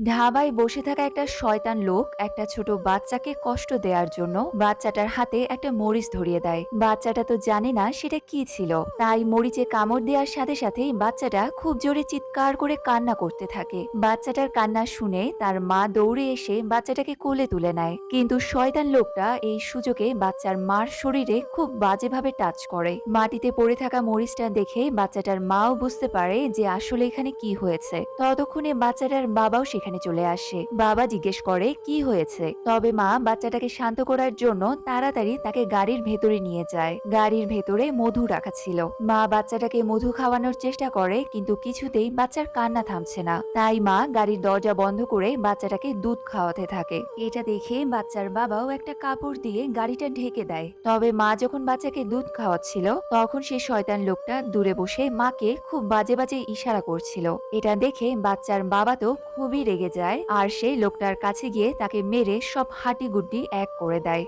ধাবায় বসে থাকা একটা শয়তান লোক একটা ছোট বাচ্চাকে কষ্ট দেওয়ার জন্য বাচ্চাটার হাতে একটা মরিচ ধরিয়ে দেয়। বাচ্চাটা তো জানে না সেটা কি ছিল, তাই মরিচে কামড় দেওয়ার সাথে সাথেই বাচ্চাটা খুব জোরে চিৎকার করে কান্না করতে থাকে। বাচ্চাটার কান্না শুনে তার মা দৌড়ে এসে বাচ্চাটাকে কোলে তুলে নেয়, কিন্তু শয়তান লোকটা এই সুযোগে বাচ্চার মার শরীরে খুব বাজেভাবে টাচ করে। মাটিতে পড়ে থাকা মরিচটা দেখে বাচ্চাটার মাও বুঝতে পারে যে আসলে এখানে কি হয়েছে। ততক্ষণে বাচ্চাটার বাবাও সেখানে চলে আসে। বাবা জিজ্ঞেস করে কি হয়েছে, তবে মা বাচ্চাটাকে শান্ত করার জন্য তাড়াতাড়ি তাকে গাড়ির ভেতরে নিয়ে যায়। গাড়ির ভেতরে মধু রাখা ছিল। মা বাচ্চাটাকে মধু খাওয়ানোর চেষ্টা করে, কিন্তু কিছুতেই বাচ্চার কান্না থামছে না। তাই মা গাড়ির দরজা বন্ধ করে বাচ্চাটাকে দুধ খাওয়াতে থাকে। এটা দেখে বাচ্চার বাবাও একটা কাপড় দিয়ে গাড়িটা ঢেকে দেয়। তবে মা যখন বাচ্চাকে দুধ খাওয়াচ্ছিল তখন সে শয়তান লোকটা দূরে বসে মাকে খুব বাজে বাজে ইশারা করছিল। এটা দেখে বাচ্চার বাবা তো খুবই রেগে যায়, আর সেই লোকটার কাছে গিয়ে তাকে মেরে সব হাঁটি গুড্ডি এক করে দেয়।